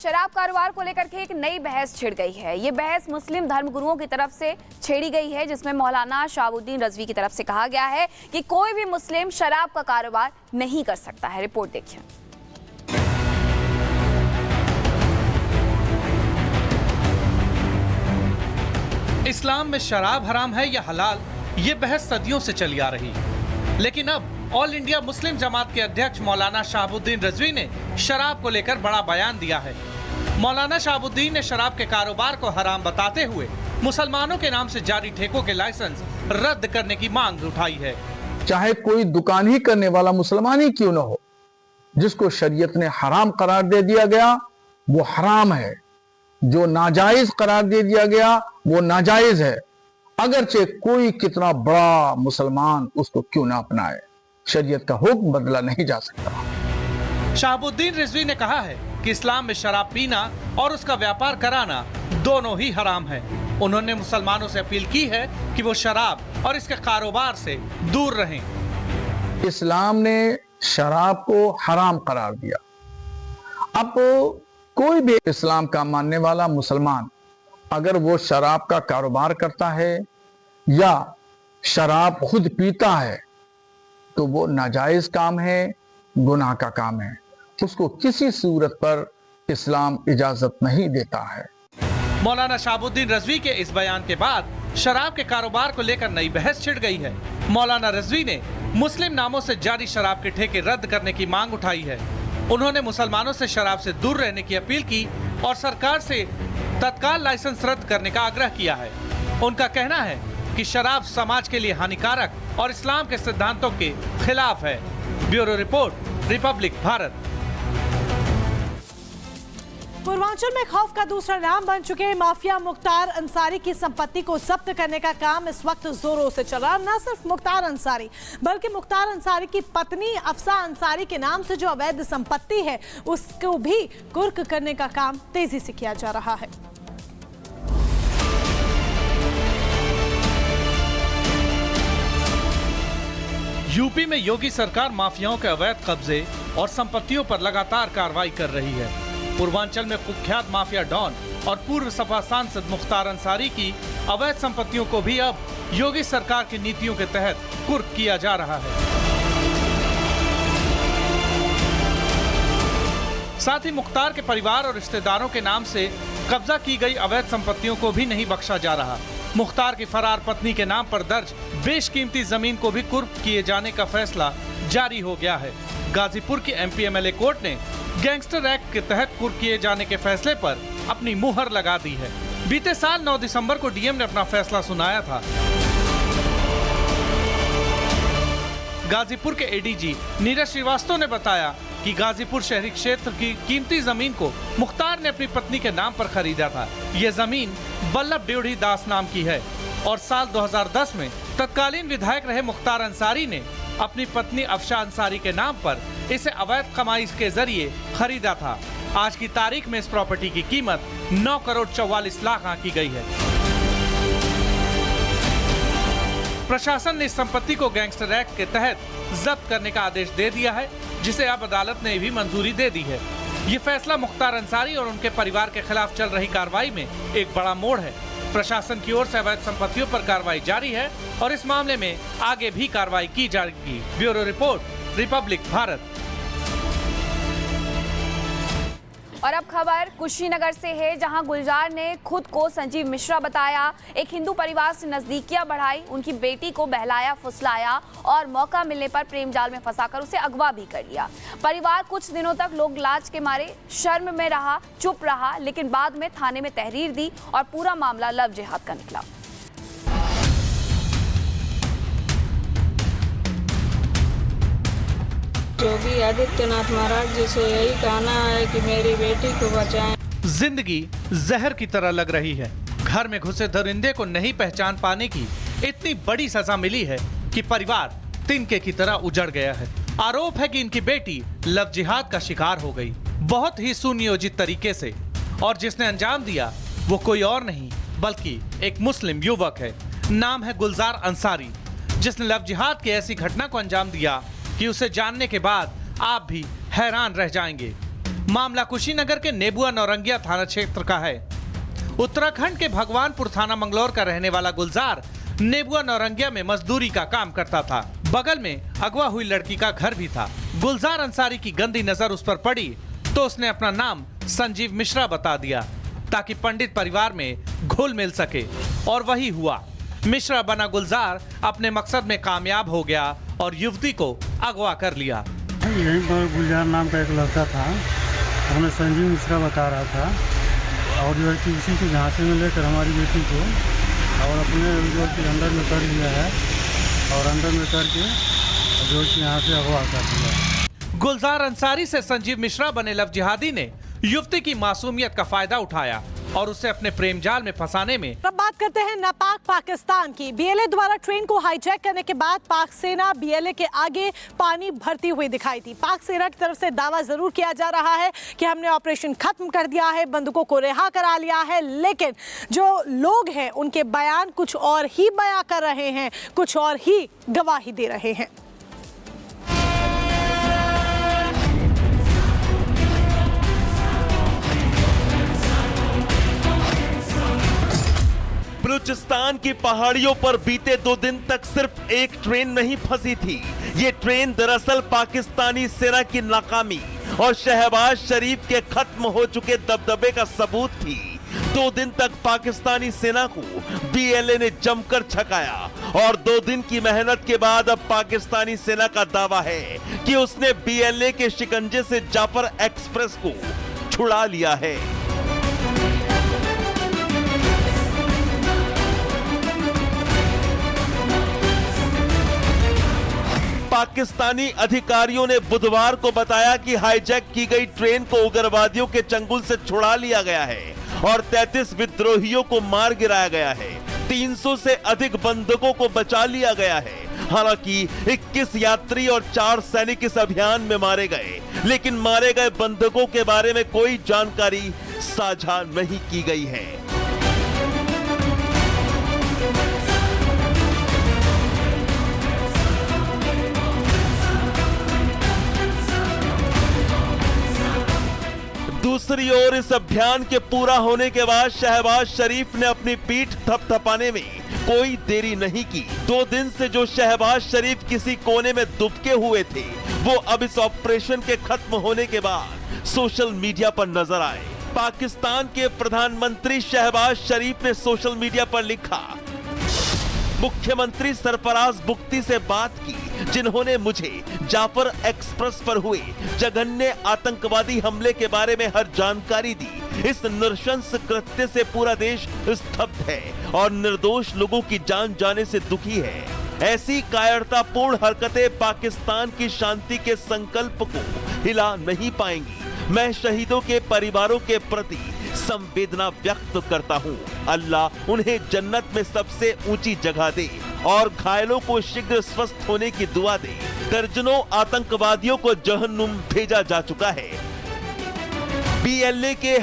शराब कारोबार को लेकर के एक नई बहस छिड़ गई है। ये बहस मुस्लिम धर्मगुरुओं की तरफ से छेड़ी गई है, जिसमें मौलाना शहाबुद्दीन रजवी की तरफ से कहा गया है कि कोई भी मुस्लिम शराब का कारोबार नहीं कर सकता है। रिपोर्ट देखिए। इस्लाम में शराब हराम है या हलाल, ये बहस सदियों से चली आ रही है, लेकिन अब ऑल इंडिया मुस्लिम जमात के अध्यक्ष मौलाना शहाबुद्दीन रजवी ने शराब को लेकर बड़ा बयान दिया है। मौलाना शहाबुद्दीन ने शराब के कारोबार को हराम बताते हुए मुसलमानों के नाम से जारी ठेकों के लाइसेंस रद्द करने की मांग उठाई है। चाहे कोई दुकान ही करने वाला मुसलमान ही क्यों न हो, जिसको शरीयत ने हराम करार दे दिया गया वो हराम है, जो नाजायज करार दे दिया गया वो नाजायज है, अगरचे कोई कितना बड़ा मुसलमान उसको क्यों ना अपनाए। शरीयत का हुक्म बदला नहीं जा सकता। शहाबुद्दीन रिजवी ने कहा है कि इस्लाम में शराब पीना और उसका व्यापार कराना दोनों ही हराम है। उन्होंने मुसलमानों से अपील की है कि वो शराब और इसके कारोबार से दूर रहें। इस्लाम ने शराब को हराम करार दिया। अब कोई भी इस्लाम का मानने वाला मुसलमान अगर वो शराब का कारोबार करता है या शराब खुद पीता है तो वो नाजायज काम है, गुनाह का काम है। उसको किसी सूरत पर इस्लाम इजाजत नहीं देता है। मौलाना शहाबुद्दीन रजवी के इस बयान के बाद शराब के कारोबार को लेकर नई बहस छिड़ गई है। मौलाना रजवी ने मुस्लिम नामों से जारी शराब के ठेके रद्द करने की मांग उठाई है। उन्होंने मुसलमानों से शराब से दूर रहने की अपील की और सरकार से तत्काल लाइसेंस रद्द करने का आग्रह किया है। उनका कहना है कि शराब समाज के लिए हानिकारक और इस्लाम के सिद्धांतों के खिलाफ है। Bureau report, Republic Bharat. Purvanchal में खौफ का दूसरा नाम बन चुके माफिया मुख्तार अंसारी की संपत्ति को जब्त करने का काम इस वक्त जोरों से चल रहा। न सिर्फ मुख्तार अंसारी बल्कि मुख्तार अंसारी की पत्नी अफसा अंसारी के नाम से जो अवैध संपत्ति है उसको भी कुर्क करने का काम तेजी से किया जा रहा है। यूपी में योगी सरकार माफियाओं के अवैध कब्जे और संपत्तियों पर लगातार कार्रवाई कर रही है। पूर्वांचल में कुख्यात माफिया डॉन और पूर्व सपा सांसद मुख्तार अंसारी की अवैध संपत्तियों को भी अब योगी सरकार की नीतियों के तहत कुर्क किया जा रहा है। साथ ही मुख्तार के परिवार और रिश्तेदारों के नाम से कब्जा की गई अवैध संपत्तियों को भी नहीं बख्शा जा रहा। मुख्तार की फरार पत्नी के नाम पर दर्ज बेशकीमती जमीन को भी कुर्क किए जाने का फैसला जारी हो गया है। गाजीपुर की एमपी एमएलए कोर्ट ने गैंगस्टर एक्ट के तहत कुर्क किए जाने के फैसले पर अपनी मुहर लगा दी है। बीते साल 9 दिसंबर को डीएम ने अपना फैसला सुनाया था। गाजीपुर के एडीजी नीरज श्रीवास्तव ने बताया कि गाजीपुर शहरी क्षेत्र की कीमती जमीन को मुख्तार ने अपनी पत्नी के नाम पर खरीदा था। ये जमीन बल्लभ ड्योढ़ी दास नाम की है और साल 2010 में तत्कालीन विधायक रहे मुख्तार अंसारी ने अपनी पत्नी अफसा अंसारी के नाम पर इसे अवैध कमाई के जरिए खरीदा था। आज की तारीख में इस प्रॉपर्टी की कीमत 9 करोड़ 44 लाख आंकी गई है। प्रशासन ने इस संपत्ति को गैंगस्टर एक्ट के तहत जब्त करने का आदेश दे दिया है, जिसे अब अदालत ने भी मंजूरी दे दी है। ये फैसला मुख्तार अंसारी और उनके परिवार के खिलाफ चल रही कार्रवाई में एक बड़ा मोड़ है। प्रशासन की ओर से अवैध संपत्तियों पर कार्रवाई जारी है और इस मामले में आगे भी कार्रवाई की जाएगी। Bureau report, Republic Bharat. और अब खबर कुशीनगर से है, जहां गुलजार ने खुद को संजीव मिश्रा बताया। एक हिंदू परिवार से नजदीकियां बढ़ाई, उनकी बेटी को बहलाया फुसलाया और मौका मिलने पर प्रेम जाल में फंसाकर उसे अगवा भी कर लिया। परिवार कुछ दिनों तक लोग लाज के मारे शर्म में रहा, चुप रहा, लेकिन बाद में थाने में तहरीर दी और पूरा मामला लव जिहाद का निकला। योगी आदित्यनाथ महाराज जी से यही कहना है कि मेरी बेटी को बचाएं। जिंदगी जहर की तरह लग रही है। घर में घुसे दरिंदे को नहीं पहचान पाने की इतनी बड़ी सजा मिली है कि परिवार तिनके की तरह उजड़ गया है। आरोप है कि इनकी बेटी लव जिहाद का शिकार हो गई, बहुत ही सुनियोजित तरीके से, और जिसने अंजाम दिया वो कोई और नहीं बल्कि एक मुस्लिम युवक है। नाम है गुलजार अंसारी, जिसने लव जिहाद की ऐसी घटना को अंजाम दिया कि उसे जानने के बाद आप भी हैरान रह जाएंगे। मामला कुशीनगर के नेबुआ नौरंगिया थाना क्षेत्र का है। उत्तराखंड के भगवानपुर थाना मंगलौर का रहने वाला गुलजार नेबुआ नौरंगिया में मजदूरी का काम करता था। बगल में अगवा हुई लड़की का घर भी था। गुलजार अंसारी की गंदी नजर उस पर पड़ी तो उसने अपना नाम संजीव मिश्रा बता दिया ताकि पंडित परिवार में घुल मिल सके, और वही हुआ। मिश्रा बना गुलजार अपने मकसद में कामयाब हो गया और युवती को अगवा कर लिया। यहीं पर गुलजार नाम का एक लड़का था, हमें संजीव मिश्रा बता रहा था, और जो है उसी के झांसे में लेकर हमारी बेटी को और अपने जो है अंदर में कर लिया है, और अंदर में करके जो है यहाँ से अगवा कर दिया। गुलजार अंसारी से संजीव मिश्रा बने लव जिहादी ने युवती की मासूमियत का फायदा उठाया और उसे अपने प्रेम जाल में फंसाने में। अब बात करते हैं नापाक पाकिस्तान की। बीएलए द्वारा ट्रेन को हाईजैक करने के बाद पाक सेना बीएलए के आगे पानी भरती हुई दिखाई थी। पाक सेना की तरफ से दावा जरूर किया जा रहा है कि हमने ऑपरेशन खत्म कर दिया है, बंदूकों को रिहा करा लिया है, लेकिन जो लोग हैं उनके बयान कुछ और ही बयां कर रहे हैं, कुछ और ही गवाही दे रहे हैं। बलूचिस्तान की पहाड़ियों पर बीते 2 दिन तक सिर्फ एक ट्रेन नहीं फंसी थी। ये ट्रेन दरअसल पाकिस्तानी सेना की नाकामी और शहबाज शरीफ के खत्म हो चुके दबदबे का सबूत थी। 2 दिन तक पाकिस्तानी सेना को बीएलए ने जमकर छकाया, और 2 दिन की मेहनत के बाद अब पाकिस्तानी सेना का दावा है कि उसने बीएलए के शिकंजे से जाफर एक्सप्रेस को छुड़ा लिया है। पाकिस्तानी अधिकारियों ने बुधवार को बताया कि हाईजैक की गई ट्रेन को उग्रवादियों के चंगुल से छुड़ा लिया गया है और 33 विद्रोहियों को मार गिराया गया है। 300 से अधिक बंधकों को बचा लिया गया है। हालांकि 21 यात्री और 4 सैनिक इस अभियान में मारे गए, लेकिन मारे गए बंधकों के बारे में कोई जानकारी साझा नहीं की गई है। दूसरी ओर इस अभियान के पूरा होने के बाद शहबाज शरीफ ने अपनी पीठ थपथपाने में कोई देरी नहीं की। 2 दिन से जो शहबाज शरीफ किसी कोने में दुबके हुए थे, वो अब इस ऑपरेशन के खत्म होने के बाद सोशल मीडिया पर नजर आए। पाकिस्तान के प्रधानमंत्री शहबाज शरीफ ने सोशल मीडिया पर लिखा, मुख्यमंत्री सरफराज बुख्ती से बात की, जिन्होंने मुझे जाफर एक्सप्रेस पर हुए जघन्य आतंकवादी हमले के बारे में हर जानकारी दी। इस नृशंस कृत्य से पूरा देश स्तब्ध है और निर्दोष लोगों की जान जाने से दुखी है। ऐसी कायरतापूर्ण हरकतें पाकिस्तान की शांति के संकल्प को हिला नहीं पाएंगी। मैं शहीदों के परिवारों के प्रति संवेदना व्यक्त करता हूं। अल्लाह उन्हें जन्नत में सबसे ऊंची जगह दे और घायलों को शीघ्र स्वस्थ होने की दुआ दे। दर्जनों आतंकवादियों को जहन्नुम भेजा जा चुका है। बीएलए के